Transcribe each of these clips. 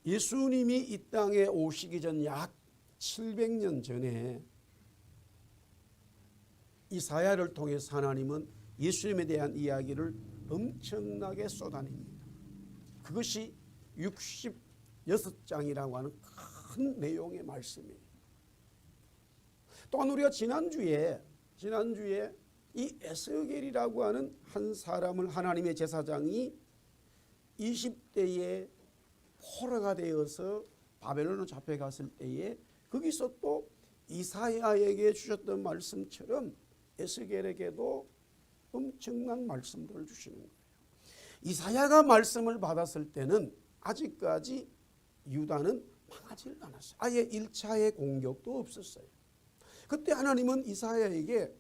예수님이 이 땅에 오시기 전 약 700년 전에 이사야를 통해서 하나님은 예수님에 대한 이야기를 엄청나게 쏟아냅니다. 그것이 66장이라고 하는 큰 내용의 말씀이에요. 또한 우리가 지난주에 이 에스겔이라고 하는 한 사람을 하나님의 제사장이 20대에 포로가 되어서 바벨론으로 잡혀갔을 때에 거기서 또 이사야에게 주셨던 말씀처럼 에스겔에게도 엄청난 말씀들을 주시는 거예요. 이사야가 말씀을 받았을 때는 아직까지 유다는 망하지 않았어요. 아예 1차의 공격도 없었어요. 그때 하나님은 이사야에게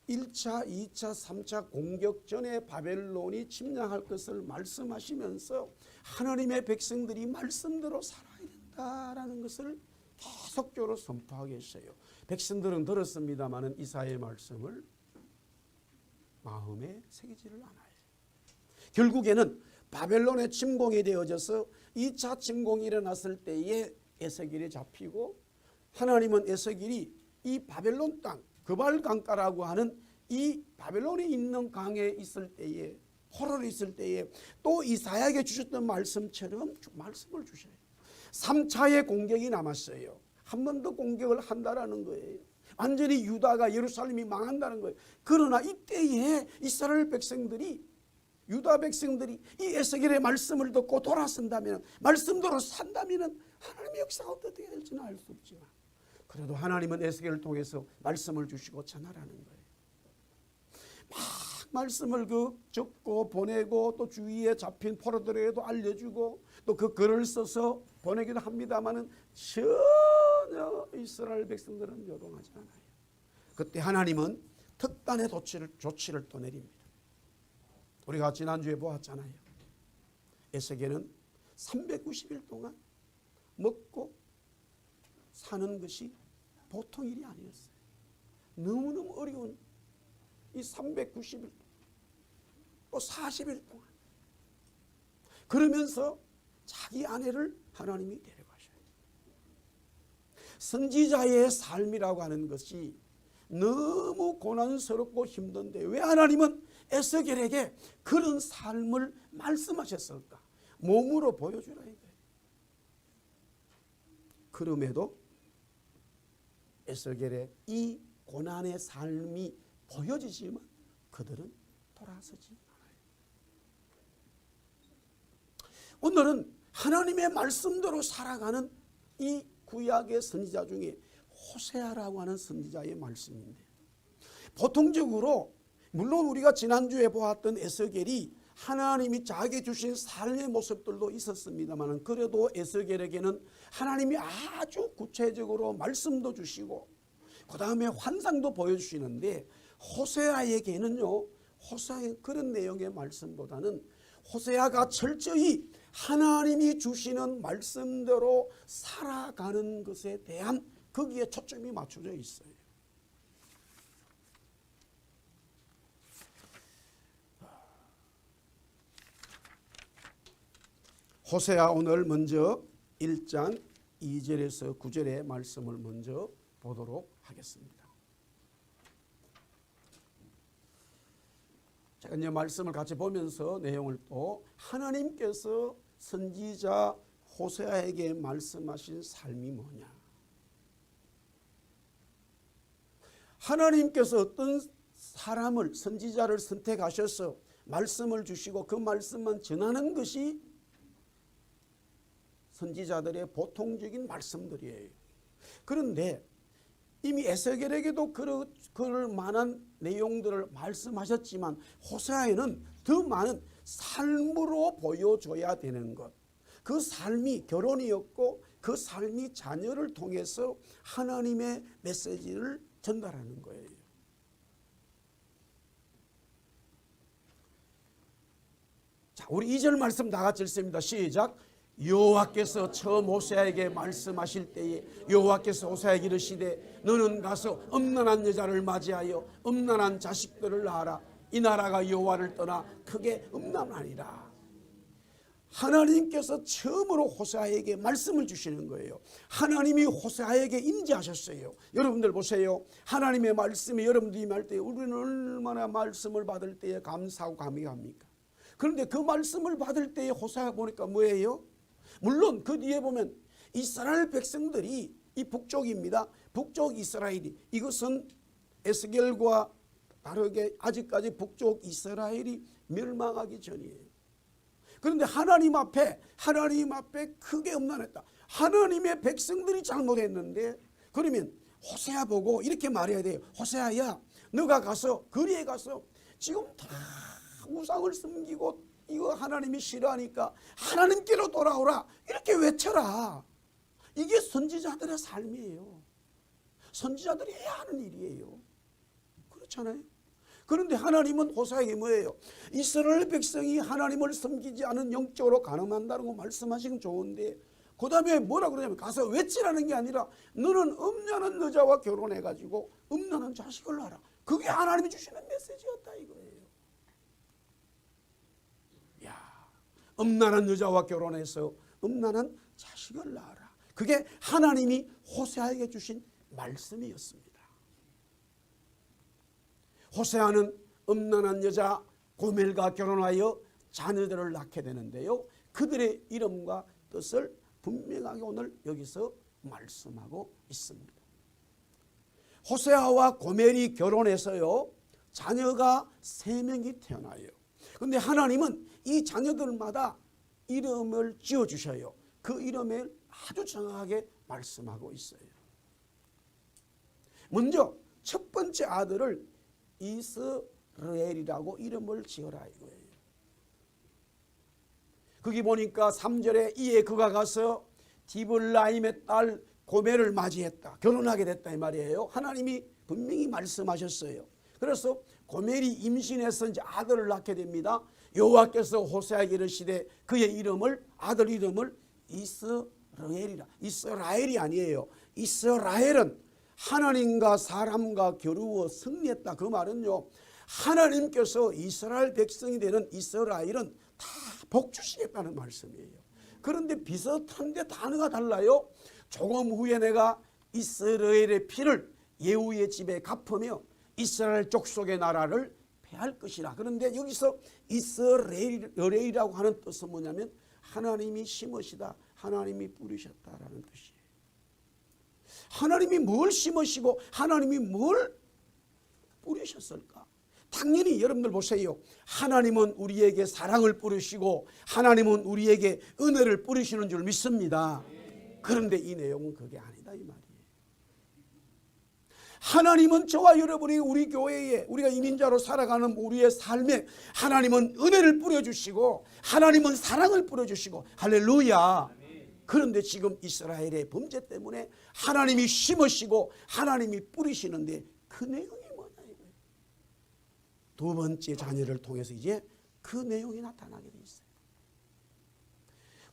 1차, 2차, 3차 공격 전에 바벨론이 침략할 것을 말씀하시면서 하나님의 백성들이 말씀대로 살아야 된다라는 것을 계속적으로 선포하게 했어요. 백성들은 들었습니다마는 이사야의 말씀을 마음에 새기지를 않아요. 결국에는 바벨론의 침공이 되어져서 2차 침공이 일어났을 때에 에스겔이 잡히고 하나님은 에스겔이 이 바벨론 땅 그발 강가라고 하는 이 바벨론에 있는 강에 있을 때에 포로로 있을 때에 또 이사야에게 주셨던 말씀처럼 말씀을 주셔요. 3차의 공격이 남았어요. 한 번 더 공격을 한다라는 거예요. 완전히 유다가 예루살렘이 망한다는 거예요. 그러나 이때에 이스라엘 백성들이 유다 백성들이 이 에스겔의 말씀을 듣고 돌아선다면 말씀대로 산다면 하나님의 역사가 어떻게 될지는 알 수 없지만 그래도 하나님은 에스겔을 통해서 말씀을 주시고 전하라는 거예요. 막 말씀을 적고 보내고 또 주위에 잡힌 포로들에게도 알려주고 또 그 글을 써서 보내기도 합니다마는 전혀 이스라엘 백성들은 요동하지 않아요. 그때 하나님은 특단의 조치를 또 내립니다. 우리가 지난주에 보았잖아요. 에스겔은 390일 동안 먹고 사는 것이 보통 일이 아니었어요. 너무너무 어려운 이 390일 또 40일 동안 그러면서 자기 아내를 하나님이 데려가셔요. 선지자의 삶이라고 하는 것이 너무 고난스럽고 힘든데 왜 하나님은 에스겔에게 그런 삶을 말씀하셨을까? 몸으로 보여주라 이거예요. 그럼에도 에스겔의 이 고난의 삶이 보여지지만 그들은 돌아서지 않아요. 오늘은 하나님의 말씀대로 살아가는 이 구약의 선지자 중에 호세아라고 하는 선지자의 말씀인데 보통적으로 물론 우리가 지난주에 보았던 에스겔이 하나님이 자기 주신 삶의 모습들도 있었습니다만 그래도 에스겔에게는 하나님이 아주 구체적으로 말씀도 주시고 그 다음에 환상도 보여주시는데 호세아에게는요 호세아의 그런 내용의 말씀보다는 호세아가 철저히 하나님이 주시는 말씀대로 살아가는 것에 대한 거기에 초점이 맞춰져 있어요. 호세아 오늘 먼저 1장 2절에서 9절의 말씀을 먼저 보도록 하겠습니다. 제가 이제 말씀을 같이 보면서 내용을 또 하나님께서 선지자 호세아에게 말씀하신 삶이 뭐냐? 하나님께서 어떤 사람을 선지자를 선택하셔서 말씀을 주시고 그 말씀만 전하는 것이 선지자들의 보통적인 말씀들이에요. 그런데 이미 에스겔에게도 그럴 만한 내용들을 말씀하셨지만 호세아에는 더 많은 삶으로 보여줘야 되는 것. 그 삶이 결혼이었고 그 삶이 자녀를 통해서 하나님의 메시지를 전달하는 거예요. 자, 우리 2절 말씀 다 같이 읽습니다. 시작. 여호와께서 처음 호세아에게 말씀하실 때에 여호와께서 호세아에게 이르시되 너는 가서 음란한 여자를 맞이하여 음란한 자식들을 낳아라. 이 나라가 여호와를 떠나 크게 음란하니라. 하나님께서 처음으로 호세아에게 말씀을 주시는 거예요. 하나님이 호세아에게 인지하셨어요. 여러분들 보세요. 하나님의 말씀이 여러분들이 임할 때 우리는 얼마나 말씀을 받을 때에 감사하고 감격합니까? 그런데 그 말씀을 받을 때에 호세아 보니까 뭐예요? 물론 그 뒤에 보면 이스라엘 백성들이 이 북쪽입니다. 북쪽 이스라엘이, 이것은 에스겔과 다르게 아직까지 북쪽 이스라엘이 멸망하기 전이에요. 그런데 하나님 앞에 크게 음란했다. 하나님의 백성들이 잘못했는데, 그러면 호세아 보고 이렇게 말해야 돼요. 호세아야, 너가 가서 거리에 가서 지금 다 우상을 섬기고 이거 하나님이 싫어하니까 하나님께로 돌아오라, 이렇게 외쳐라. 이게 선지자들의 삶이에요. 선지자들이 해야 하는 일이에요. 그렇잖아요. 그런데 하나님은 호세아에게 뭐예요? 이스라엘 백성이 하나님을 섬기지 않은 영적으로 가늠한다는 거 말씀하시면 좋은데, 그 다음에 뭐라 그러냐면 가서 외치라는 게 아니라 너는 음란한 여자와 결혼해가지고 음란한 자식을 낳아라. 그게 하나님이 주시는 메시지였다 이거예요. 야, 음란한 여자와 결혼해서 음란한 자식을 낳아라. 그게 하나님이 호세아에게 주신 말씀이었습니다. 호세아는 음란한 여자 고멜과 결혼하여 자녀들을 낳게 되는데요. 그들의 이름과 뜻을 분명하게 오늘 여기서 말씀하고 있습니다. 호세아와 고멜이 결혼해서요, 자녀가 3명이 태어나요. 그런데 하나님은 이 자녀들마다 이름을 지어주셔요. 그 이름을 아주 정확하게 말씀하고 있어요. 먼저 첫 번째 아들을 이스라엘이라고 이름을 지어라 이거예요. 거기 보니까 3절에 이에 그가 가서 디블라임의 딸 고멜을 맞이했다. 결혼하게 됐다 이 말이에요. 하나님이 분명히 말씀하셨어요. 그래서 고멜이 임신해서 이제 아들을 낳게 됩니다. 여호와께서 호세아에게 이르시되 그의 이름을, 아들 이름을 이스라엘이라. 이스라엘이 아니에요. 이스라엘은 하나님과 사람과 겨루어 승리했다. 그 말은요, 하나님께서 이스라엘 백성이 되는 이스라엘은 다 복주시겠다는 말씀이에요. 그런데 비슷한데 단어가 달라요. 조금 후에 내가 이스라엘의 피를 예후의 집에 갚으며 이스라엘 족속의 나라를 폐할 것이라. 그런데 여기서 이스라엘이라고 하는 뜻은 뭐냐면 하나님이 심으시다, 하나님이 뿌리셨다라는 뜻이에요. 하나님이 뭘 심으시고 하나님이 뭘 뿌리셨을까? 당연히 여러분들 보세요. 하나님은 우리에게 사랑을 뿌리시고 하나님은 우리에게 은혜를 뿌리시는 줄 믿습니다. 그런데 이 내용은 그게 아니다 이 말이에요. 하나님은 저와 여러분이 우리 교회에, 우리가 이민자로 살아가는 우리의 삶에 하나님은 은혜를 뿌려주시고 하나님은 사랑을 뿌려주시고, 할렐루야. 그런데 지금 이스라엘의 범죄 때문에 하나님이 심으시고 하나님이 뿌리시는데 그 내용이 뭐냐 이거예요. 두 번째 자녀를 통해서 이제 그 내용이 나타나게 돼 있어요.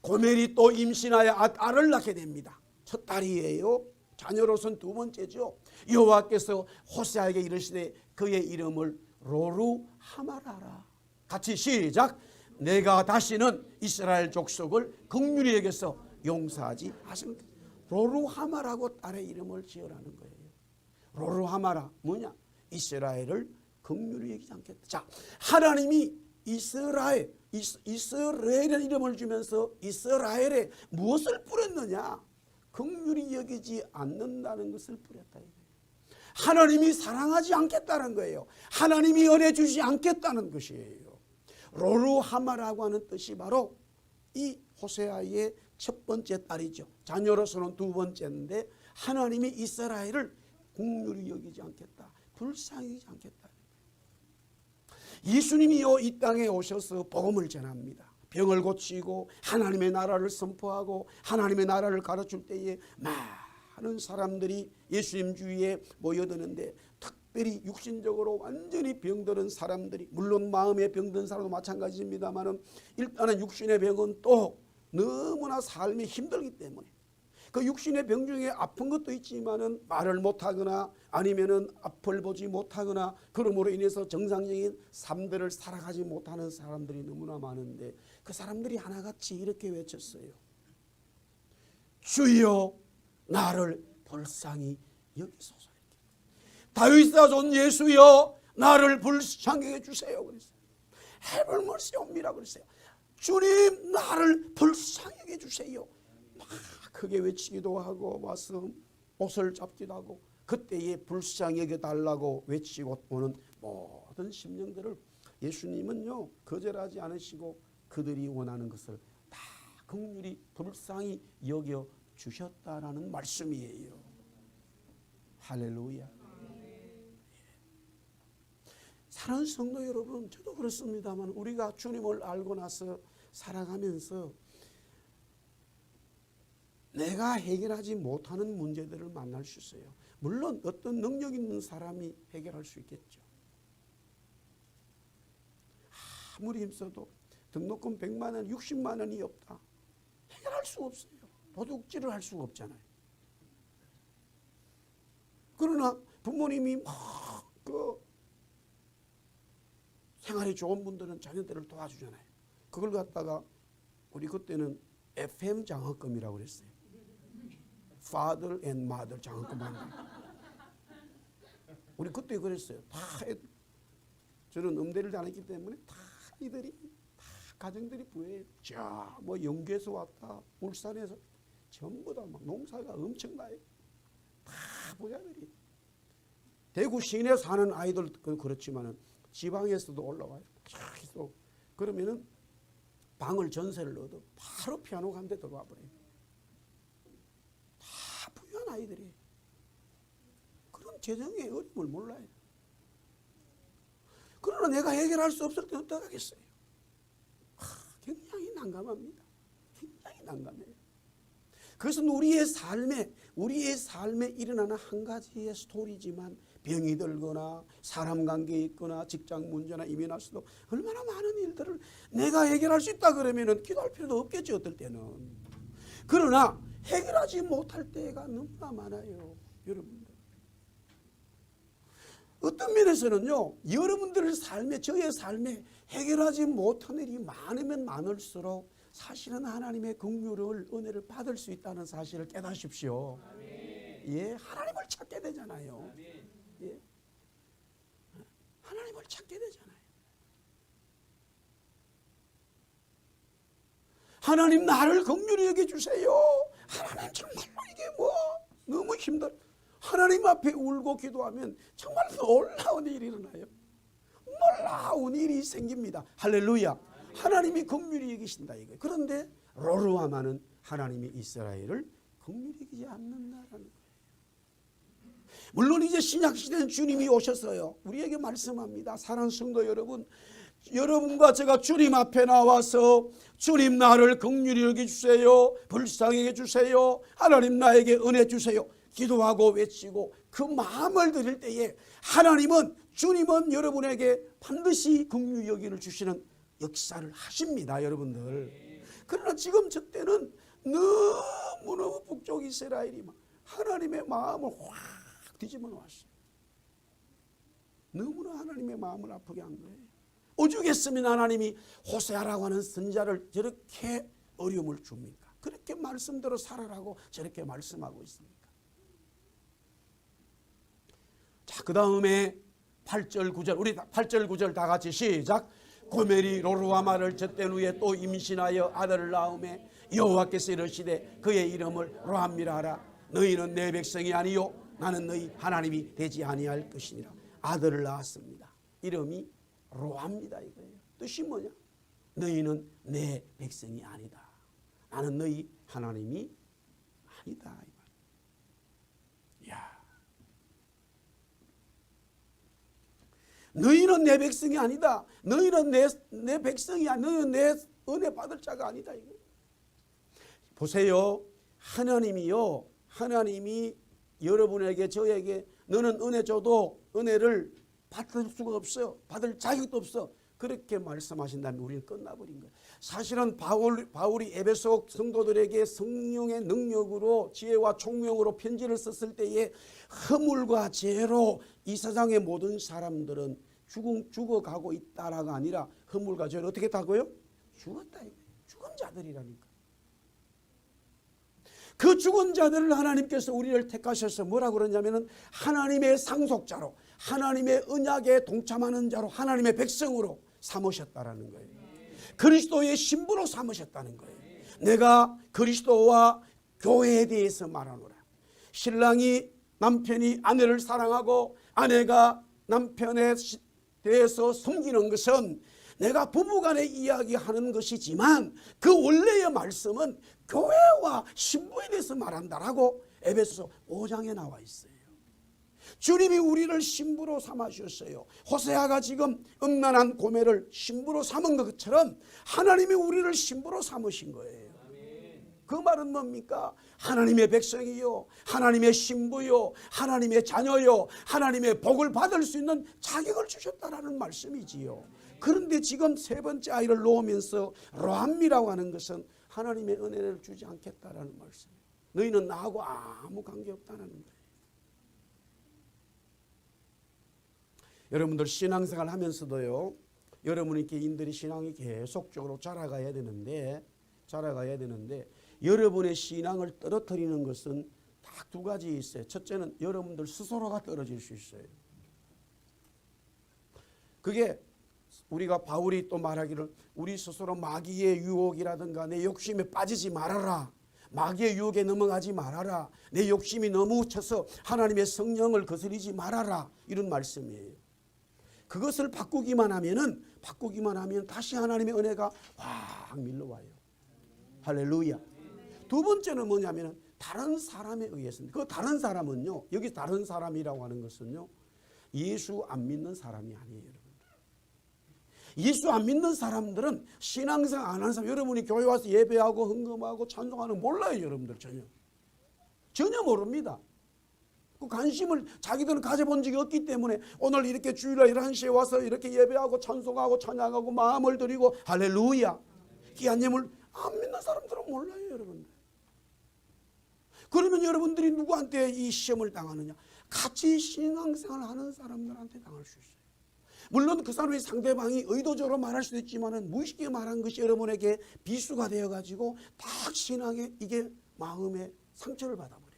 고멜이 또 임신하여 아들을 낳게 됩니다. 첫 딸이에요. 자녀로서는 두 번째죠. 여호와께서 호세아에게 이르시되 그의 이름을 로루하마라라. 같이 시작. 내가 다시는 이스라엘 족속을 긍휼히 여겨서 용서하지 않습니다. 로루하마라고 딸의 이름을 지으라는 거예요. 로루하마라 뭐냐? 이스라엘을 긍휼히 여기지 않겠다. 자, 하나님이 이스라엘의 이름을 주면서 이스라엘에 무엇을 뿌렸느냐? 긍휼히 여기지 않는다는 것을 뿌렸다. 하나님이 사랑하지 않겠다는 거예요. 하나님이 은혜 주지 않겠다는 것이에요. 로루하마라고 하는 뜻이 바로 이 호세아의 첫 번째 딸이죠. 자녀로서는 두 번째인데 하나님이 이스라엘을 긍휼히 여기지 않겠다, 불쌍히 여기지 않겠다. 예수님이요 이 땅에 오셔서 복음을 전합니다. 병을 고치고 하나님의 나라를 선포하고 하나님의 나라를 가르칠 때에 많은 사람들이 예수님 주위에 모여드는데, 특별히 육신적으로 완전히 병들은 사람들이, 물론 마음의 병든 사람도 마찬가지입니다만 일단은 육신의 병은 또 너무나 삶이 힘들기 때문에, 그 육신의 병 중에 아픈 것도 있지만은 말을 못하거나 아니면은 앞을 보지 못하거나 그러므로 인해서 정상적인 삶들을 살아가지 못하는 사람들이 너무나 많은데 그 사람들이 하나같이 이렇게 외쳤어요. 주여 나를 불쌍히 여기소서. 다윗 자손 예수여 나를 불쌍히 여겨주세요 그랬어요. Have mercy on me라 그랬어요. 주님 나를 불쌍히 여겨주세요. 막 크게 외치기도 하고 와서 옷을 잡기도 하고 그때에 불쌍히 여겨달라고 외치고 오는 모든 심령들을 예수님은요 거절하지 않으시고 그들이 원하는 것을 다 긍휼히 불쌍히 여겨주셨다라는 말씀이에요. 할렐루야. 사랑하는 성도 여러분, 저도 그렇습니다만 우리가 주님을 알고 나서 살아가면서 내가 해결하지 못하는 문제들을 만날 수 있어요. 물론 어떤 능력 있는 사람이 해결할 수 있겠죠. 아무리 힘써도 등록금 100만 원, 60만 원이 없다. 해결할 수 없어요. 도둑질을 할 수가 없잖아요. 그러나 부모님이 생활이 좋은 분들은 자녀들을 도와주잖아요. 그걸 갖다가 우리 그때는 FM 장학금이라고 그랬어요. Father and Mother 장학금 한다. 우리 그때 그랬어요. 다 저는 음대를 다녔기 때문에 다 이들이 다 가정들이 부해요. 자, 뭐 영주에서 왔다, 울산에서 전부 다 막 농사가 엄청나요. 다 부자들이. 대구 시내 사는 아이들은 그렇지만은 지방에서도 올라와요. 계속 그러면은 방을 전세를 얻어 바로 피아노 한 대 들어와 버려요. 다 부유한 아이들이 그런 재정의 어려움을 몰라요. 그러나 내가 해결할 수 없을 때 어떡하겠어요? 굉장히 난감합니다. 굉장히 난감해요. 그것은 우리의 삶에 일어나는 한 가지의 스토리지만 병이 들거나 사람 관계에 있거나 직장 문제나 이민할 수도 얼마나 많은 일들을 내가 해결할 수 있다 그러면은 기도할 필요도 없겠지 어떨 때는. 그러나 해결하지 못할 때가 너무나 많아요. 여러분들. 어떤 면에서는요. 여러분들의 삶에 저의 삶에 해결하지 못한 일이 많으면 많을수록 사실은 하나님의 긍휼을 은혜를 받을 수 있다는 사실을 깨닫십시오. 예, 하나님을 찾게 되잖아요. 예, 하나님을 찾게 되잖아요. 하나님 나를 긍휼히 여겨주세요. 하나님 정말로 이게 너무 힘들어. 하나님 앞에 울고 기도하면 정말 놀라운 일이 일어나요. 놀라운 일이 생깁니다. 할렐루야. 하나님이 긍휼히 여기신다 이거예요. 그런데 로르와마는 하나님이 이스라엘을 긍휼히 여기지 않는다라는 거예요. 물론 이제 신약시대는 주님이 오셨어요. 우리에게 말씀합니다. 사랑하는 성도 여러분, 여러분과 제가 주님 앞에 나와서 주님 나를 긍휼히 여겨주세요. 불쌍히 여겨주세요. 하나님 나에게 은혜 주세요. 기도하고 외치고 그 마음을 드릴 때에 주님은 여러분에게 반드시 긍휼히 여기를 주시는 역사를 하십니다. 여러분들. 그러나 지금 저 때는 너무너무 북쪽 이스라엘이 하나님의 마음을 확 뒤집어 놓았어요. 너무나 하나님의 마음을 아프게 한 거예요. 오죽했으면 하나님이 호세아라고 하는 선지자를 저렇게 어려움을 줍니까? 그렇게 말씀대로 살아라고 저렇게 말씀하고 있습니까? 자, 그 다음에 8절 9절 우리 8절 9절 다 같이 시작. 고멜이 로르와마를 젖된 후에 또 임신하여 아들을 낳음에 여호와께서 이르시되 그의 이름을 로암미라 하라. 너희는 내 백성이 아니요 나는 너희 하나님이 되지 아니할 것이니라. 아들을 낳았습니다. 이름이 로암입니다 이거예요. 뜻이 뭐냐? 너희는 내 백성이 아니다. 나는 너희 하나님이 아니다. 야, 너희는 내 백성이 아니다. 너희는 내 백성이 아니다. 너희는 내 은혜 받을 자가 아니다. 이거. 보세요. 하나님이 여러분에게 저에게 너는 은혜 줘도 은혜를 받을 수가 없어요. 받을 자격도 없어. 그렇게 말씀하신다면 우리는 끝나버린 거예요. 사실은 바울이 에베소 성도들에게 성령의 능력으로 지혜와 총명으로 편지를 썼을 때에 허물과 죄로 이 세상의 모든 사람들은 죽어가고 있다라가 아니라 허물과 죄로 어떻게 했다고요? 죽었다. 죽은 자들이라니까. 그 죽은 자들을 하나님께서 우리를 택하셔서 뭐라고 그러냐면은 하나님의 상속자로, 하나님의 언약에 동참하는 자로, 하나님의 백성으로 삼으셨다라는 거예요. 그리스도의 신부로 삼으셨다는 거예요. 내가 그리스도와 교회에 대해서 말하노라. 신랑이 남편이 아내를 사랑하고 아내가 남편에 대해서 섬기는 것은 내가 부부간에 이야기하는 것이지만 그 원래의 말씀은 교회와 신부에 대해서 말한다라고 에베소서 5장에 나와 있어요. 주님이 우리를 신부로 삼아주셨어요. 호세아가 지금 음란한 고멜을 신부로 삼은 것처럼 하나님이 우리를 신부로 삼으신 거예요. 그 말은 뭡니까? 하나님의 백성이요, 하나님의 신부요, 하나님의 자녀요, 하나님의 복을 받을 수 있는 자격을 주셨다라는 말씀이지요. 그런데 지금 세 번째 아이를 놓으면서 로함이라고 하는 것은 하나님의 은혜를 주지 않겠다라는 말씀이에요. 너희는 나하고 아무 관계없다는 거예요. 여러분들 신앙생활 하면서도요, 여러분의 개인들이 신앙이 계속적으로 자라가야 되는데 여러분의 신앙을 떨어뜨리는 것은 딱 두 가지 있어요. 첫째는 여러분들 스스로가 떨어질 수 있어요. 그게 우리가 바울이 또 말하기를 우리 스스로 마귀의 유혹이라든가 내 욕심에 빠지지 말아라. 마귀의 유혹에 넘어가지 말아라. 내 욕심이 너무 쳐서 하나님의 성령을 거스리지 말아라. 이런 말씀이에요. 그것을 바꾸기만 하면 다시 하나님의 은혜가 확 밀려와요. 할렐루야. 두 번째는 뭐냐면 다른 사람에 의해서입니다. 그 다른 사람은요, 여기 다른 사람이라고 하는 것은요, 예수 안 믿는 사람이 아니에요, 여러분. 예수 안 믿는 사람들은 신앙생활 안 하는 사람, 여러분이 교회 와서 예배하고 헌금하고 찬송하는 거 몰라요, 여러분들. 전혀 모릅니다. 그 관심을 자기들은 가져본 적이 없기 때문에 오늘 이렇게 주일날 11시에 와서 이렇게 예배하고 찬송하고 찬양하고 마음을 드리고 할렐루야 귀한 예물 안 믿는 사람들은 몰라요, 여러분들. 그러면 여러분들이 누구한테 이 시험을 당하느냐? 같이 신앙생활 하는 사람들한테 당할 수 있어요. 물론 그 사람의 상대방이 의도적으로 말할 수도 있지만 무의식에 말한 것이 여러분에게 비수가 되어가지고 딱 신앙에 이게 마음에 상처를 받아버려요.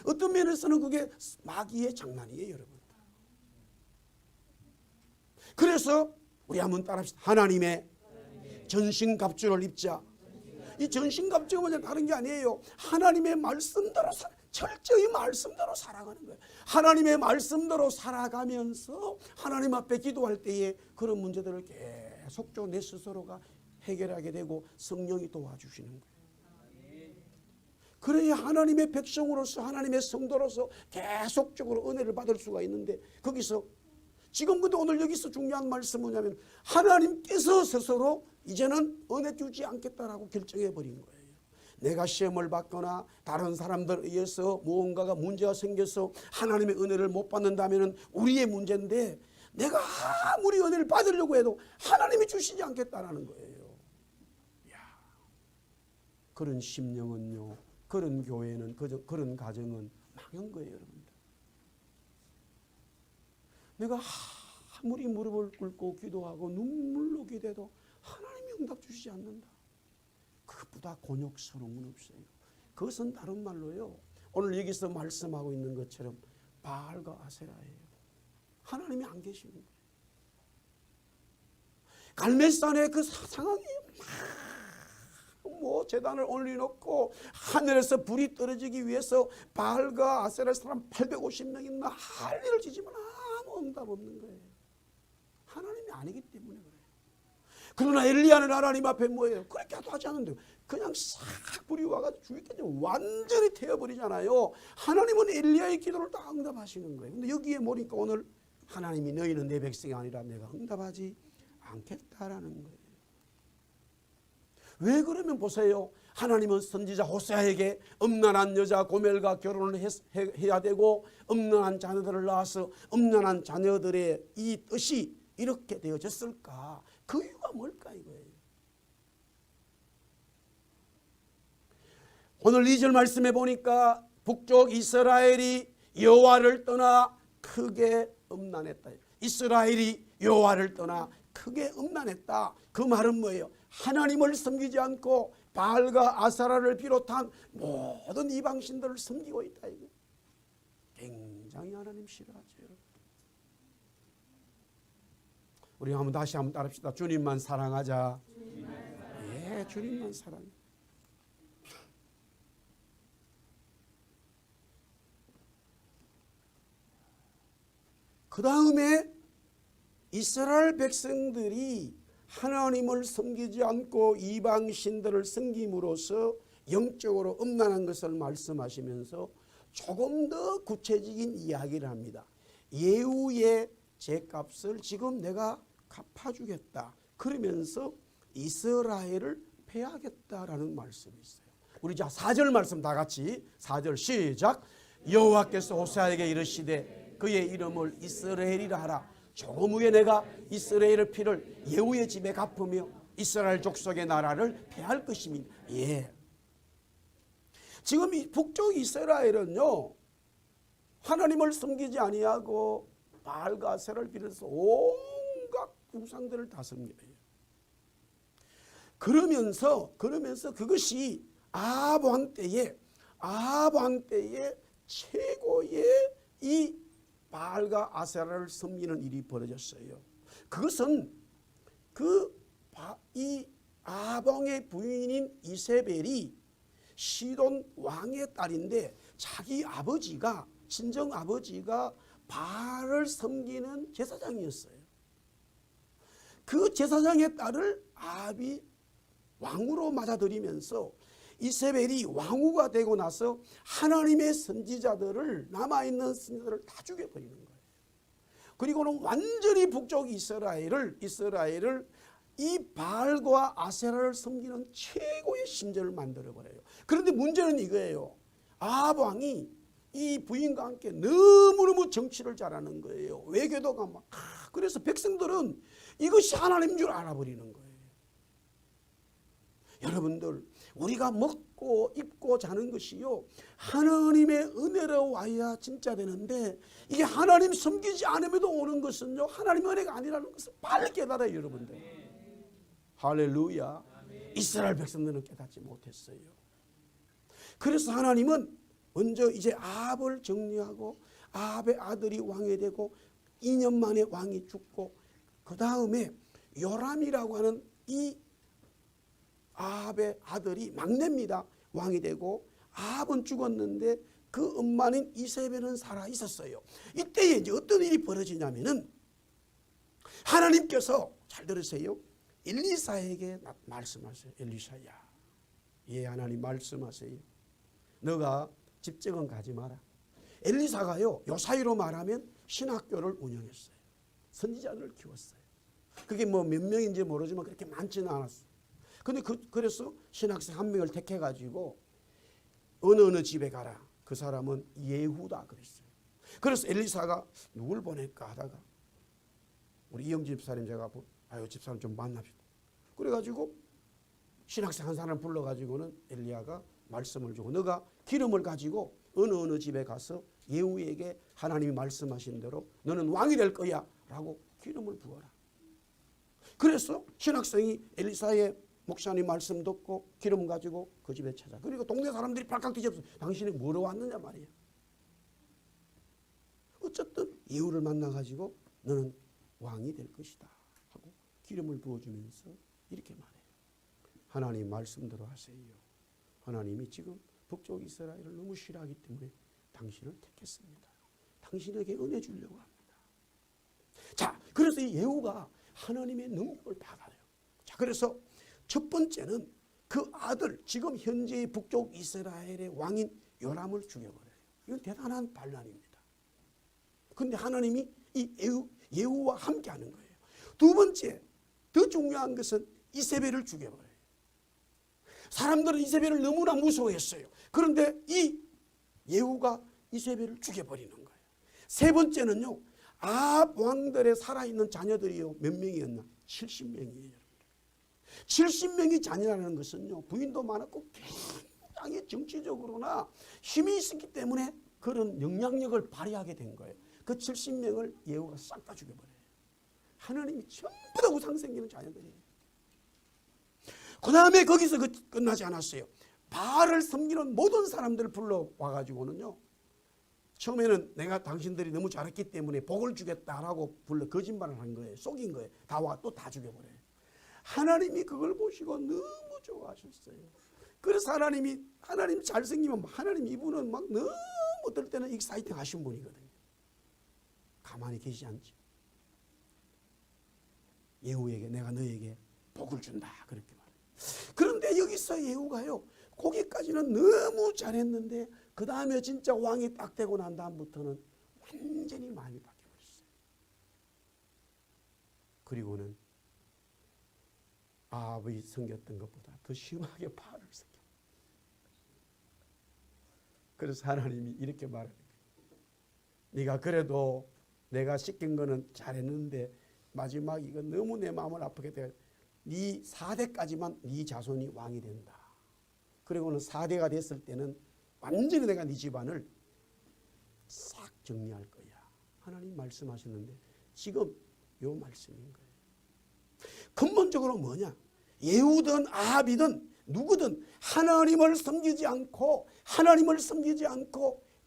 어떤 면에서는 그게 마귀의 장난이에요, 여러분. 그래서 우리 한번 따라합시다. 하나님의 전신갑주를 입자. 이 전신갑주가 뭐냐 다른 게 아니에요. 하나님의 말씀대로 철저히 말씀대로 살아가는 거예요. 하나님의 말씀대로 살아가면서 하나님 앞에 기도할 때에 그런 문제들을 계속적으로 내 스스로가 해결하게 되고 성령이 도와주시는 거예요. 그래야 하나님의 백성으로서 하나님의 성도로서 계속적으로 은혜를 받을 수가 있는데 거기서 지금 근데 오늘 여기서 중요한 말씀은 뭐냐면 하나님께서 스스로 이제는 은혜 주지 않겠다라고 결정해버린 거예요. 내가 시험을 받거나 다른 사람들에 의해서 무언가가 문제가 생겨서 하나님의 은혜를 못 받는다면 우리의 문제인데 내가 아무리 은혜를 받으려고 해도 하나님이 주시지 않겠다라는 거예요. 이야, 그런 심령은요, 그런 교회는, 그런 가정은 망한 거예요, 여러분들. 내가 아무리 무릎을 꿇고 기도하고 눈물로 기도해도 하나님이 응답 주시지 않는다. 그것보다 곤욕스러운 건 없어요. 그것은 다른 말로요, 오늘 여기서 말씀하고 있는 것처럼 바알과 아세라예요. 하나님이 안 계시는 거예요. 갈멜산의 그 상황이 제단을 올려놓고 하늘에서 불이 떨어지기 위해서 바알과 아세라 사람 850명이 난리를 치지만 아무 응답 없는 거예요. 하나님이 아니기 때문에 그래요. 그러나 엘리야는 하나님 앞에 뭐예요? 그렇게도 하지 않는데 그냥 싹 불이 와가지고 주위까지 완전히 태워버리잖아요. 하나님은 엘리야의 기도를 다 응답하시는 거예요. 근데 여기에 보니까 오늘 하나님이 너희는 내 백성이 아니라 내가 응답하지 않겠다라는 거예요. 왜 그러면 보세요. 하나님은 선지자 호세아에게 음란한 여자 고멜과 결혼을 해야 되고 음란한 자녀들을 낳아서 음란한 자녀들의 이 뜻이 이렇게 되어졌을까? 그 이유가 뭘까 이거예요. 오늘 2절 말씀해 보니까 북쪽 이스라엘이 여호와를 떠나 크게 음란했다. 이스라엘이 여호와를 떠나 크게 음란했다. 그 말은 뭐예요? 하나님을 섬기지 않고 바알과 아세라를 비롯한 모든 이방신들을 섬기고 있다. 이거 굉장히 하나님 싫어하죠. 우리 한번 다시 한번 따릅시다. 주님만 사랑하자. 예, 주님만 사랑해. 그 다음에 이스라엘 백성들이 하나님을 섬기지 않고 이방신들을 섬김으로써 영적으로 음란한 것을 말씀하시면서 조금 더 구체적인 이야기를 합니다. 예후의 죄값을 지금 내가 갚아주겠다. 그러면서 이스라엘을 패하겠다라는 말씀이 있어요. 우리 자 4절 말씀 다 같이 4절 시작. 여호와께서 호세아에게 이르시되 그의 이름을 이스라엘이라 하라. 조금 후에 내가 이스라엘의 피를 예후의 집에 갚으며 이스라엘 족속의 나라를 패할 것입니다. 예. 지금 이 북쪽 이스라엘은요, 하나님을 섬기지 아니하고 바알과 아세라를 비롯해서 온갖 우상들을 다 섬겨요. 그러면서 그것이 아합 왕 때에 최고의 이 바알과 아세라를 섬기는 일이 벌어졌어요. 그것은 이 아합 왕의 부인인 이세벨이 시돈 왕의 딸인데 자기 아버지가 친정 아버지가 바알을 섬기는 제사장이었어요. 그 제사장의 딸을 아합이 왕으로 맞아들이면서 이세벨이 왕후가 되고 나서 하나님의 선지자들을 남아있는 선지자들을 다 죽여버리는 거예요. 그리고는 완전히 북쪽 이스라엘을 이 바알과 아세라를 섬기는 최고의 심정을 만들어버려요. 그런데 문제는 이거예요. 아합 왕이 이 부인과 함께 너무너무 정치를 잘하는 거예요. 외교도가 막 그래서 백성들은 이것이 하나님인 줄 알아버리는 거예요. 여러분들, 우리가 먹고 입고 자는 것이요, 하나님의 은혜로 와야 진짜 되는데 이게 하나님 섬기지 않음에도 오는 것은요, 하나님의 은혜가 아니라는 것을 빨리 깨달아요. 여러분들, 할렐루야. 이스라엘 백성들은 깨닫지 못했어요. 그래서 하나님은 먼저 이제 아합을 정리하고 아합의 아들이 왕이 되고 2년 만에 왕이 죽고, 그 다음에 요람이라고 하는 이 아합의 아들이 막내입니다. 왕이 되고, 아합은 죽었는데 그 엄마는 이세벨은 살아 있었어요. 이때에 이제 어떤 일이 벌어지냐면은 하나님께서, 잘 들으세요, 엘리사에게 말씀하세요. 엘리사야, 예, 하나님 말씀하세요. 너가 집정은 가지 마라. 엘리사가요, 요사이로 말하면 신학교를 운영했어요. 선지자들을 키웠어요. 그게 뭐 몇 명인지 모르지만 그렇게 많지는 않았어요. 근데 그래서 신학생 한 명을 택해가지고 어느 집에 가라. 그 사람은 예후다 그랬어요. 그래서 엘리사가 누굴 보낼까 하다가 우리 이영진 집사님 제가 집사님 좀 만납시다. 그래가지고 신학생 한 사람 불러가지고는 엘리야가 말씀을 주고, 너가 기름을 가지고 어느 집에 가서 예후에게 하나님이 말씀하신 대로 너는 왕이 될 거야 라고 기름을 부어라. 그래서 신학생이 엘리사의 목사님 말씀 듣고 기름 가지고 그 집에 찾아. 그리고 동네 사람들이 발칵 뒤집어서 당신이 뭐로 왔느냐 말이야. 어쨌든 예후를 만나가지고 너는 왕이 될 것이다 하고 기름을 부어주면서 이렇게 말해요. 하나님 말씀대로 하세요. 하나님이 지금 북쪽 이스라엘을 너무 싫어하기 때문에 당신을 택했습니다. 당신에게 은혜 주려고 합니다. 자, 그래서 이 예후가 하나님의 능력을 받아요. 자, 그래서 첫 번째는 그 아들, 지금 현재의 북쪽 이스라엘의 왕인 요람을 죽여버려요. 이건 대단한 반란입니다. 그런데 하나님이 이 예후와 함께 하는 거예요. 두 번째, 더 중요한 것은 이세벨을 죽여버려요. 사람들은 이세벨을 너무나 무서워했어요. 그런데 이 예후가 이세벨을 죽여버리는 거예요. 세 번째는요, 아합 왕들의 살아있는 자녀들이요 몇 명이었나? 70명이에요. 70명이 자녀라는 것은요 부인도 많았고 굉장히 정치적으로나 힘이 있었기 때문에 그런 영향력을 발휘하게 된 거예요. 그 70명을 예후가 싹 다 죽여버려요. 하나님이 전부 다 우상 생기는 자녀들이에요. 그 다음에 거기서 끝나지 않았어요. 바알을 섬기는 모든 사람들을 불러와가지고는요 처음에는 내가 당신들이 너무 잘했기 때문에 복을 주겠다라고 불러 거짓말을 한 거예요. 속인 거예요. 다 와 또 다 죽여버려요. 하나님이 그걸 보시고 너무 좋아하셨어요. 그래서 하나님 잘생기면 하나님 이분은 막 너무 어떨 때는 익사이팅 하신 분이거든요. 가만히 계시지 않죠. 예후에게 내가 너에게 복을 준다 그렇게 말해요. 그런데 여기서 예후가요 거기까지는 너무 잘했는데 그 다음에 진짜 왕이 딱 되고 난 다음부터는 완전히 마음이 바뀌어버렸어요. 그리고는 아합이 섬겼던 것보다 더 심하게 바알을 섬겨. 그래서 하나님이 이렇게 말하는 거예요. 네가 그래도 내가 시킨 거는 잘했는데 마지막 이건 너무 내 마음을 아프게 돼. 네 4대까지만 네 자손이 왕이 된다. 그리고는 4대가 됐을 때는 완전히 내가 네 집안을 싹 정리할 거야. 하나님 말씀하셨는데 지금 요 말씀인 거예요. 근본적으로 뭐냐? 예후든 아합이든 누구든 하나님을 섬기지 않고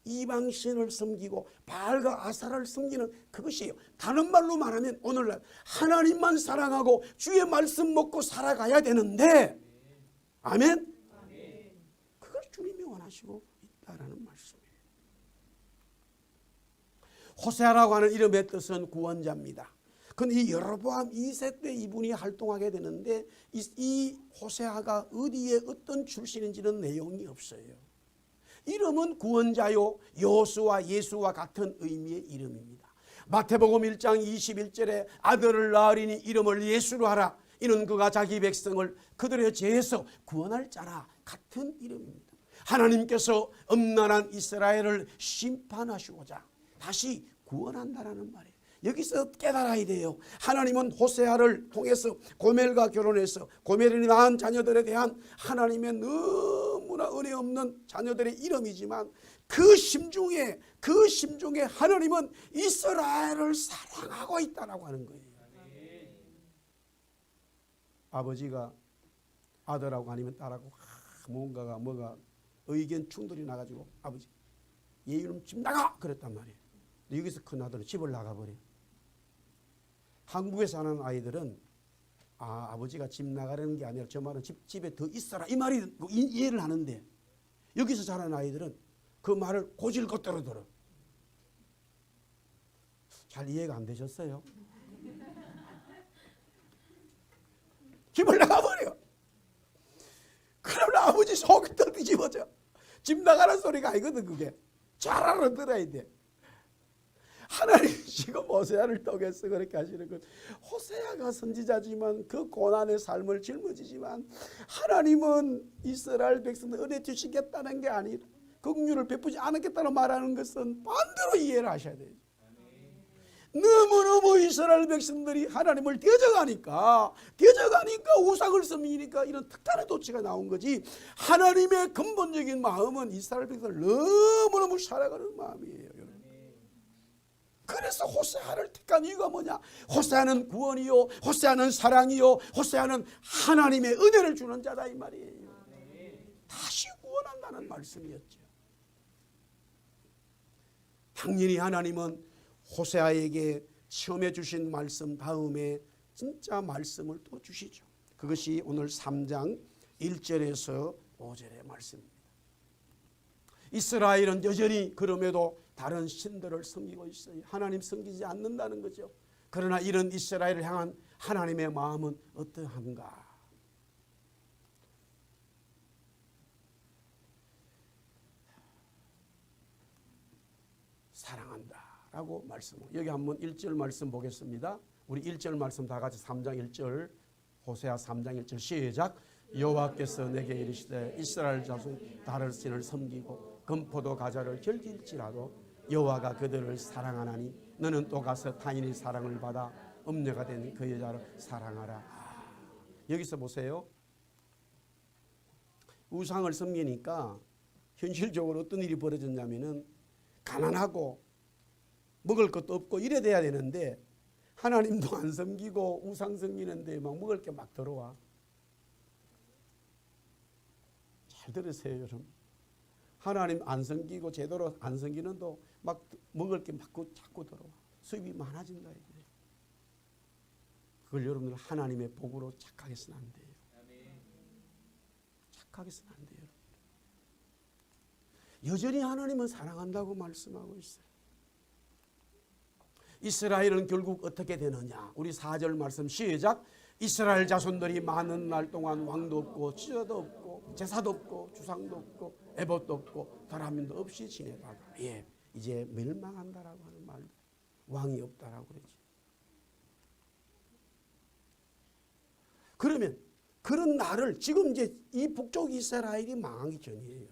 이방신을 섬기고 바알과 아사라를 섬기는 그것이에요. 다른 말로 말하면 오늘날 하나님만 사랑하고 주의 말씀 먹고 살아가야 되는데 아멘? 그걸 주님이 원하시고 있다라는 말씀이에요. 호세아라고 하는 이름의 뜻은 구원자입니다. 근데 이 여로보암 2세 때 이분이 활동하게 되는데 이 호세아가 어디에 어떤 출신인지는 내용이 없어요. 이름은 구원자요 여호수아 예수와 같은 의미의 이름입니다. 마태복음 1장 21절에 아들을 낳으리니 이름을 예수로 하라. 이는 그가 자기 백성을 그들의 죄에서 구원할 자라. 같은 이름입니다. 하나님께서 음란한 이스라엘을 심판하시고자 다시 구원한다라는 말이에요. 여기서 깨달아야 돼요. 하나님은 호세아를 통해서 고멜과 결혼해서 고멜이 낳은 자녀들에 대한 하나님의 너무나 은혜 없는 자녀들의 이름이지만 그 심중에 하나님은 이스라엘을 사랑하고 있다라고 하는 거예요. 아버지가 아들하고 아니면 딸하고 뭐가 의견 충돌이 나가지고 아버지 예유는 집 나가 그랬단 말이에요. 여기서 큰 아들은 집을 나가버려요. 한국에 사는 아이들은 아버지가 집 나가라는 게 아니라 저 말은 집에 더 있어라 이 말이 이해를 하는데 여기서 자란 아이들은 그 말을 고질것대로 들어. 잘 이해가 안 되셨어요? 집을 나가버려. 그러면 아버지 속이 더 뒤집어져. 집 나가라는 소리가 아니거든 그게. 잘 알아들어야 돼. 하나님이 지금 호세아를 통해서 그렇게 하시는 것. 호세아가 선지자지만 그 고난의 삶을 짊어지지만 하나님은 이스라엘 백성들 은혜 주시겠다는 게 아니라 긍휼을 베푸지 않겠다는 말하는 것은 반대로 이해를 하셔야 돼요. 너무너무 이스라엘 백성들이 하나님을 대적하니까 우상을 섬기니까 이런 특단의 도치가 나온 거지. 하나님의 근본적인 마음은 이스라엘 백성을 너무너무 사랑하는 마음이에요. 여러분. 그래서 호세아를 택한 이유가 뭐냐? 호세아는 구원이요, 호세아는 사랑이요, 호세아는 하나님의 은혜를 주는 자다 이 말이에요. 다시 구원한다는 말씀이었죠. 당연히 하나님은 호세아에게 시험해 주신 말씀 다음에 진짜 말씀을 또 주시죠. 그것이 오늘 3장 1절에서 5절의 말씀입니다. 이스라엘은 여전히 그럼에도 다른 신들을 섬기고 있어요. 하나님 섬기지 않는다는 거죠. 그러나 이런 이스라엘을 향한 하나님의 마음은 어떠한가? 사랑한다라고 말씀을. 여기 한번 1절 말씀 보겠습니다. 우리 1절 말씀 다 같이 3장 1절 호세아 3장 1절 시작. 여호와께서 내게 이르시되 이스라엘 자손 다른 신을 섬기고 금포도 가자를 즐길지라도 여호와가 그들을 사랑하나니 너는 또 가서 타인의 사랑을 받아 음녀가 된 그 여자를 사랑하라. 여기서 보세요. 우상을 섬기니까 현실적으로 어떤 일이 벌어졌냐면은 가난하고 먹을 것도 없고 이래 돼야 되는데 하나님도 안 섬기고 우상 섬기는데 막 먹을 게 막 들어와. 잘 들으세요, 여러분. 하나님 안 섬기고 제대로 안 섬기는도 막 먹을 게 막 자꾸 들어와. 수입이 많아진다 이거예요. 그걸 여러분들 하나님의 복으로 착각해서는 안 돼요. 착각해서는 안 돼요. 여전히 하나님은 사랑한다고 말씀하고 있어요. 이스라엘은 결국 어떻게 되느냐. 우리 4절 말씀 시작. 이스라엘 자손들이 많은 날 동안 왕도 없고 지자도 없고 제사도 없고 주상도 없고 에봇도 없고 다람인도 없이 지내다가 이제 멸망한다라고 하는 말. 왕이 없다라고 그러지. 그러면 그런 날을 지금 이제 이 북쪽 이스라엘이 망하기 전이에요.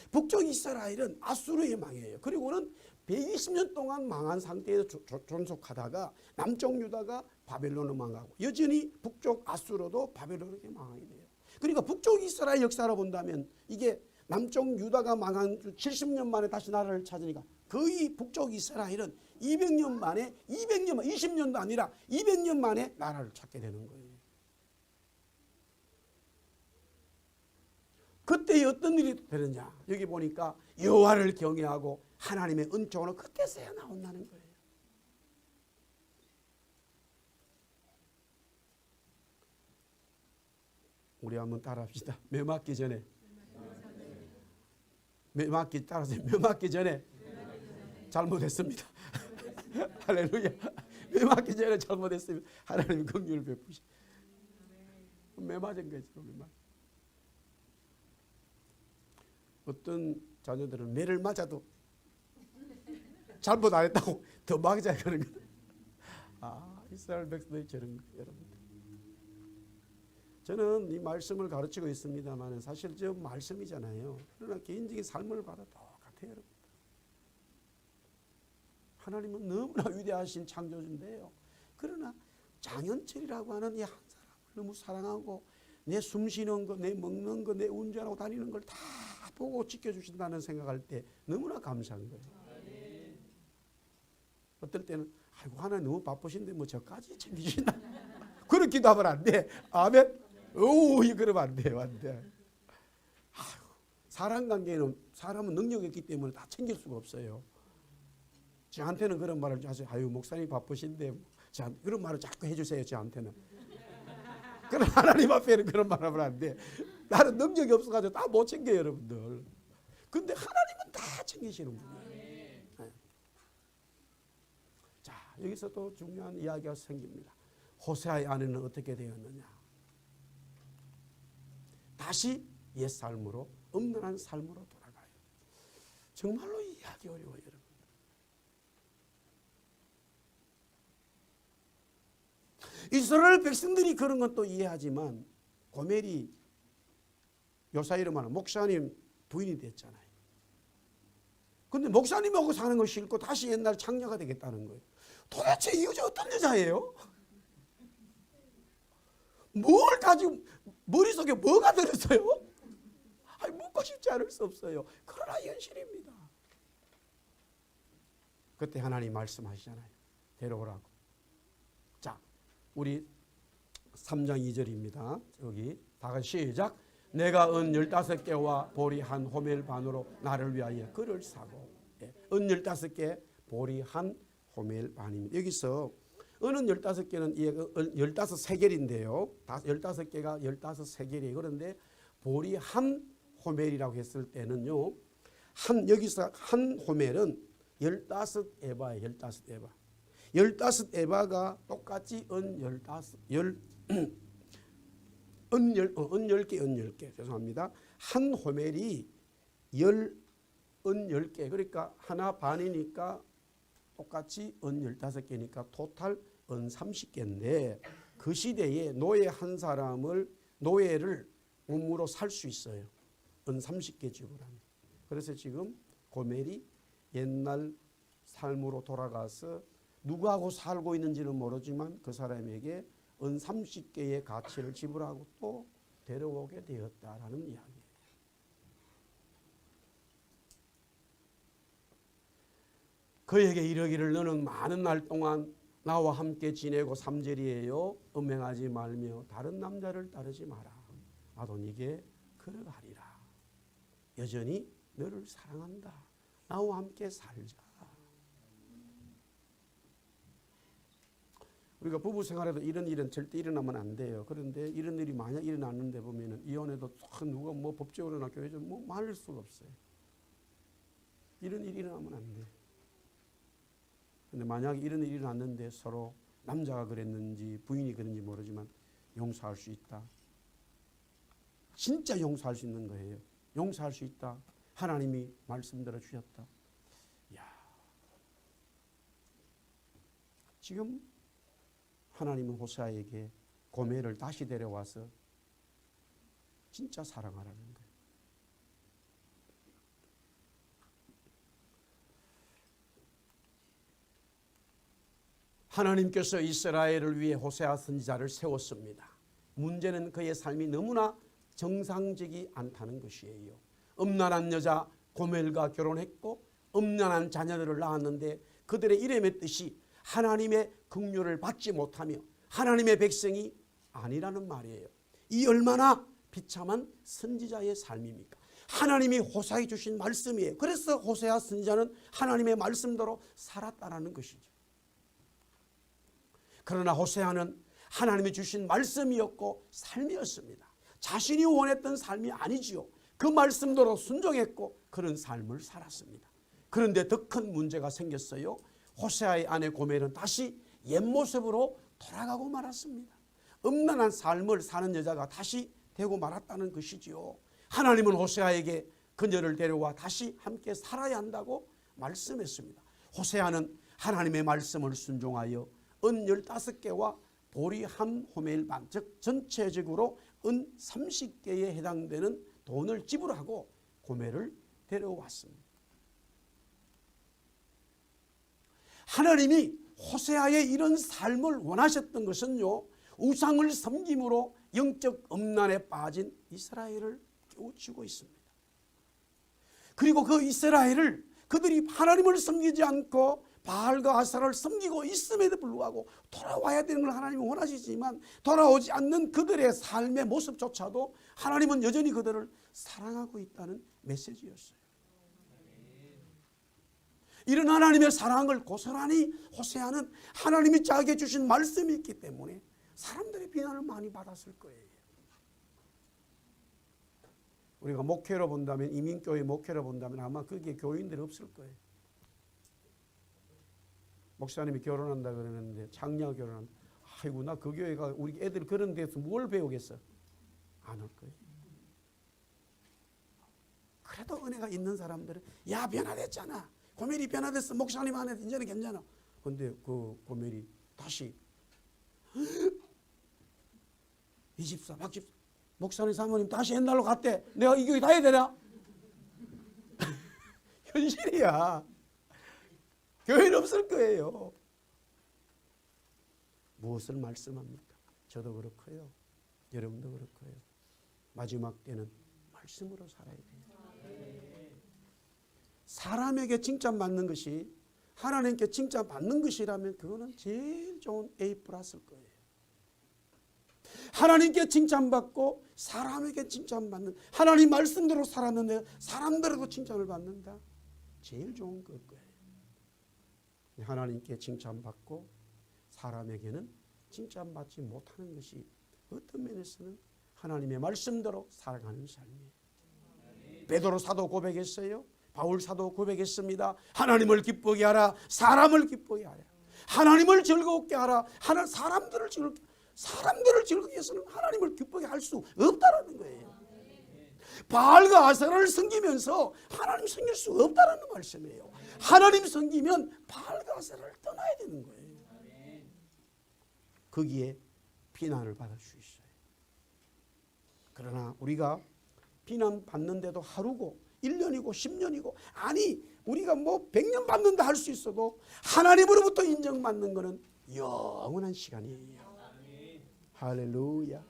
북쪽 이스라엘은 아수르의 망이에요. 그리고는 120년 동안 망한 상태에서 존속하다가 남쪽 유다가 바벨론으로 망하고 여전히 북쪽 아수르도 바벨론에게 망하게 돼요. 그러니까 북쪽 이스라엘 역사로 본다면 이게 남쪽 유다가 망한 70년 만에 다시 나라를 찾으니까 거의 북쪽 이스라엘은 200년 만에 20년도 아니라 200년 만에 나라를 찾게 되는 거예요. 그때 어떤 일이 되느냐. 여기 보니까 여호와를 경외하고 하나님의 은총으로 그때서야 나온다는 거예요. 우리 한번 따라합시다. 매 맞기 전에. 매 맞기 따라서 매 맞기 전에 잘못했습니다. 할렐루야. 매 맞기 전에 잘못했으면 하나님 긍휼을 베푸시. 매 맞은 거죠. 어떤 자녀들은 매를 맞아도 잘못 안 했다고 더 맞아 그런 거. 이스라엘 백성들이 저런 거예요, 여러분들. 저는 이 말씀을 가르치고 있습니다만 사실 저 말씀이잖아요. 그러나 개인적인 삶을 봐도 똑같아요, 여러분. 하나님은 너무나 위대하신 창조주인데요. 그러나 장현철이라고 하는 이 한 사람을 너무 사랑하고 내 숨 쉬는 거, 내 먹는 거, 내 운전하고 다니는 걸 다 보고 지켜주신다는 생각할 때 너무나 감사한 거예요. 어떨 때는 아이고 하나님 너무 바쁘신데 뭐 저까지 챙기시나 그런 기도하면 안 돼. 아멘. 그러면 안 돼요. 안 돼. 사람 관계는 사람은 능력이 있기 때문에 다 챙길 수가 없어요. 저한테는 그런 말을 하세요. 목사님 바쁘신데 그런 말을 자꾸 해주세요. 저한테는. 그럼 하나님 앞에는 그런 말 하면 안 돼. 나는 능력이 없어가지고 다 못 챙겨요, 여러분들. 근데 하나님은 다 챙기시는 분이에요. 네. 자, 여기서 또 중요한 이야기가 생깁니다. 호세아의 아내는 어떻게 되었느냐. 다시 옛 삶으로, 음란한 삶으로 돌아가요. 정말로 이해하기 어려워요, 여러분. 이스라엘 백성들이 그런 건 또 이해하지만 고멜이 요사이로 말하면 목사님 부인이 됐잖아요. 근데 목사님하고 사는 거 싫고 다시 옛날 창녀가 되겠다는 거예요. 도대체 이 여자 어떤 여자예요? 뭘 가지고 머릿속에 뭐가 들었어요? 묻고 싶지 않을 수 없어요. 그러나 현실입니다. 그때 하나님 말씀하시잖아요. 데려오라고. 자, 우리 3장 2절입니다. 여기 다 같이 시작. 내가 은 15개와 보리 한 호멜 반으로 나를 위하여 그를 사고. 은 15개, 보리 한 호멜 반입니다. 여기서 은은 15개는 15세겔인데요. 15개가 15세겔이에요. 그런데 보리 한 호멜이라고 했을 때는요. 여기서 한 호멜은 15에바예요. 15에바. 15에바가 똑같이 은 10개. 죄송합니다. 한 호멜이 은 10개. 그러니까 하나 반이니까 똑같이 은 15개니까 토탈 은 30개인데 그 시대에 노예 한 사람을 노예를 몸으로 살 수 있어요. 은 30개 지불하면. 그래서 지금 고멜이 옛날 삶으로 돌아가서 누구하고 살고 있는지는 모르지만 그 사람에게 은 30개의 가치를 지불하고 또 데려오게 되었다라는 이야기예요. 그에게 이르기를 너는 많은 날 동안 나와 함께 지내고 3절이에요. 음행하지 말며 다른 남자를 따르지 마라. 나도 네게 그러하리라. 여전히 너를 사랑한다. 나와 함께 살자. 우리가 부부 생활에도 이런 일은 절대 일어나면 안 돼요. 그런데 이런 일이 만약 일어났는데 보면은 이혼해도 누가 뭐 법적으로나 교회적으로 뭐 말할 수가 없어요. 이런 일이 일어나면 안 돼. 근데 만약에 이런 일이 일어났는데 서로 남자가 그랬는지 부인이 그랬는지 모르지만 용서할 수 있다. 진짜 용서할 수 있는 거예요. 용서할 수 있다. 하나님이 말씀대로 주셨다. 야, 지금 하나님은 호세아에게 고멜을 다시 데려와서 진짜 사랑하라는 거예요. 하나님께서 이스라엘을 위해 호세아 선지자를 세웠습니다. 문제는 그의 삶이 너무나 정상적이 않다는 것이에요. 음란한 여자 고멜과 결혼했고 음란한 자녀들을 낳았는데 그들의 이름의 뜻이 하나님의 긍휼을 받지 못하며 하나님의 백성이 아니라는 말이에요. 이 얼마나 비참한 선지자의 삶입니까? 하나님이 호세아에게 주신 말씀이에요. 그래서 호세아 선지자는 하나님의 말씀대로 살았다는 것이죠. 그러나 호세아는 하나님이 주신 말씀이었고 삶이었습니다. 자신이 원했던 삶이 아니지요. 그 말씀대로 순종했고 그런 삶을 살았습니다. 그런데 더 큰 문제가 생겼어요. 호세아의 아내 고멜은 다시 옛 모습으로 돌아가고 말았습니다. 음란한 삶을 사는 여자가 다시 되고 말았다는 것이지요. 하나님은 호세아에게 그녀를 데려와 다시 함께 살아야 한다고 말씀했습니다. 호세아는 하나님의 말씀을 순종하여 은 15개와 보리 한 호멜 반, 즉 전체적으로 은 30개에 해당되는 돈을 지불하고 고멜을 데려왔습니다. 하나님이 호세아의 이런 삶을 원하셨던 것은요, 우상을 섬김으로 영적 음란에 빠진 이스라엘을 깨우치고 있습니다. 그리고 그 이스라엘을 그들이 하나님을 섬기지 않고 바알과 아사를 섬기고 있음에도 불구하고 돌아와야 되는 걸 하나님은 원하시지만 돌아오지 않는 그들의 삶의 모습조차도 하나님은 여전히 그들을 사랑하고 있다는 메시지였어요. 이런 하나님의 사랑을 고스란히 호세아는 하나님이 자기에게 주신 말씀이 있기 때문에 사람들의 비난을 많이 받았을 거예요. 우리가 목회로 본다면, 이민교회 목회로 본다면 아마 거기에 교인들이 없을 거예요. 목사님이 결혼한다 그러는데 장녀 결혼한다. 아이고 나 그 교회가 우리 애들 그런 데서 뭘 배우겠어? 안 올 거예요. 그래도 은혜가 있는 사람들은 야 변화됐잖아. 고멜이 변화됐어. 목사님 안에 이제는 괜찮아. 근데 그 고멜이 다시 이 집사 박 집사 목사님 사모님 다시 옛날로 갔대. 내가 이 교회 다 해야 되나? 현실이야. 교회는 없을 거예요. 무엇을 말씀합니까? 저도 그렇고요. 여러분도 그렇고요. 마지막 때는 말씀으로 살아야 돼요. 사람에게 칭찬받는 것이 하나님께 칭찬받는 것이라면 그거는 제일 좋은 A 플러스일 거예요. 하나님께 칭찬받고 사람에게 칭찬받는, 하나님 말씀대로 살았는데 사람들에도 칭찬을 받는다. 제일 좋은 걸 거예요. 하나님께 칭찬받고 사람에게는 칭찬받지 못하는 것이 어떤 면에서는 하나님의 말씀대로 살아가는 삶이에요. 베드로 사도 고백했어요. 바울 사도 고백했습니다. 하나님을 기쁘게 하라. 사람을 기쁘게 하라. 하나님을 즐겁게 하라. 사람들을 즐겁게 해서는 하나님을 기쁘게 할 수 없다라는 거예요. 바알과 아세라를 섬기면서 하나님 섬길 수 없다라는 말씀이에요. 하나님 섬기면 바알과 아세라를 떠나야 되는 거예요. 거기에 비난을 받을 수 있어요. 그러나 우리가 비난받는데도 하루고 1년이고 10년이고 아니 우리가 뭐 100년 받는다 할 수 있어도 하나님으로부터 인정받는 것은 영원한 시간이에요. 할렐루야.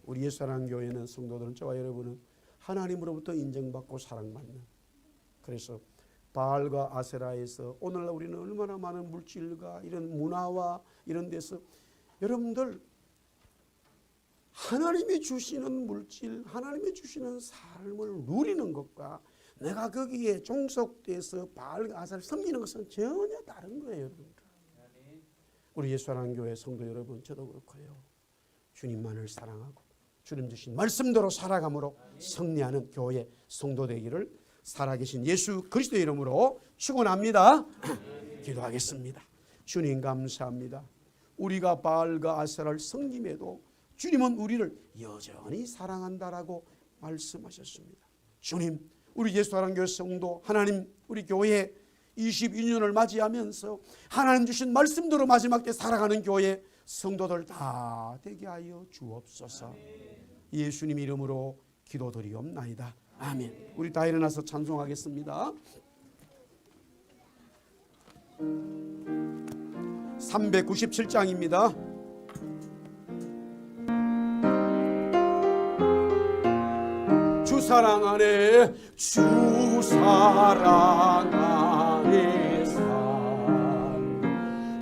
우리 예수사랑 교회는 성도들은 저와 여러분은 하나님으로부터 인정받고 사랑받는, 그래서 바알과 아세라에서 오늘날 우리는 얼마나 많은 물질과 이런 문화와 이런 데서 여러분들 하나님이 주시는 물질, 하나님이 주시는 삶을 누리는 것과 내가 거기에 종속돼서 바알과 아세라를 섬기는 것은 전혀 다른 거예요. 여러분들. 우리 예수사랑 교회 성도 여러분, 저도 그렇고요. 주님만을 사랑하고 주님 주신 말씀대로 살아감으로 승리하는 교회 성도 되기를 살아계신 예수 그리스도의 이름으로 축원합니다. 기도하겠습니다. 주님 감사합니다. 우리가 바알과 아세라를 섬김에도 주님은 우리를 여전히 사랑한다라고 말씀하셨습니다. 주님, 우리 예수사랑 교회 성도 하나님, 우리 교회 22년을 맞이하면서 하나님 주신 말씀대로 마지막 때 살아가는 교회 성도들 다 되게 하여 주옵소서. 예수님 이름으로 기도드리옵나이다. 아멘. 우리 다 일어나서 찬송하겠습니다. 397장입니다. 주 사랑 안에, 주 사랑 안에 산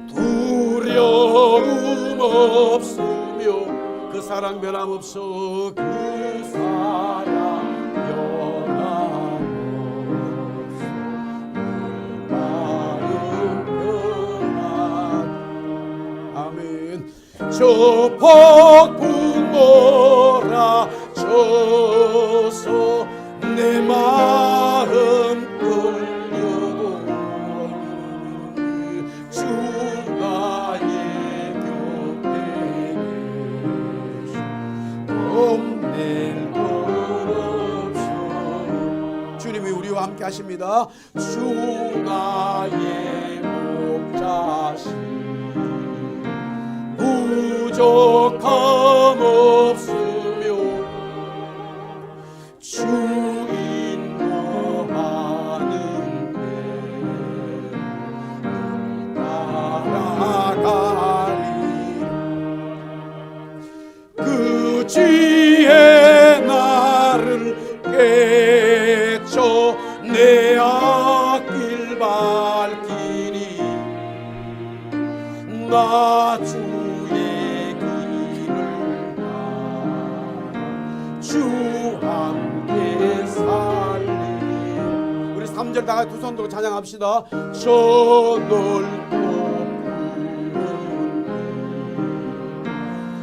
두려움 없으며 그 사랑 변함없어 그 사랑 변함없어 그 마음 변함. 아멘. 저 폭풍 몰아쳐서 내 마음 끌려도 주 나의 곁에 계시 겁낼 것 없어. 주님이 우리와 함께 하십니다. 주 나의 목자신 부족함 없으며 주 인도하는데 따라가리. 그 지혜 나를 깨쳐 내 앞길 밝히니 나 주의 길을 따라 주 함께 살리. 우리 3절 다 같이 두 손 들고 찬양합시다. 저 넓고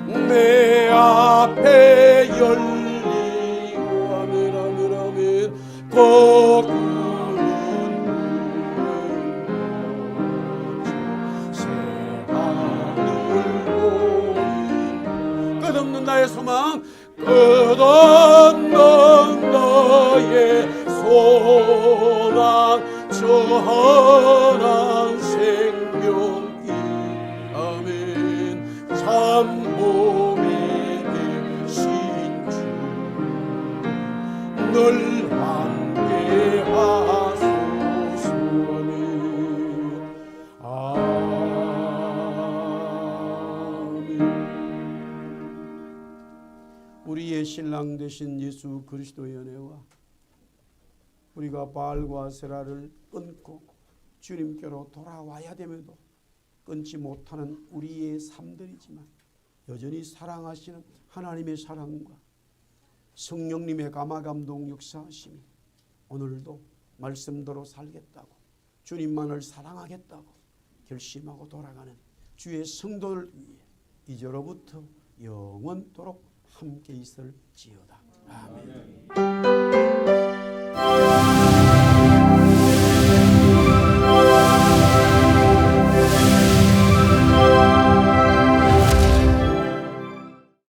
푸른 내 앞에 열리고 아멘 아멘 아멘 거구는 끝없는 나의 소망, 끝없는 나의 소망, 전한 생명길. 아멘. 참 몸에 계신 주 늘 함께 하소서. 아멘. 우리의 신랑 되신 예수 그리스도의 은혜와 우리가 바알과 아세라를 끊고 주님께로 돌아와야 됨에도 끊지 못하는 우리의 삶들이지만 여전히 사랑하시는 하나님의 사랑과 성령님의 감화감동 역사하심이 오늘도 말씀대로 살겠다고 주님만을 사랑하겠다고 결심하고 돌아가는 주의 성도를 위해 이제로부터 영원토록 함께 있을지어다. 아멘.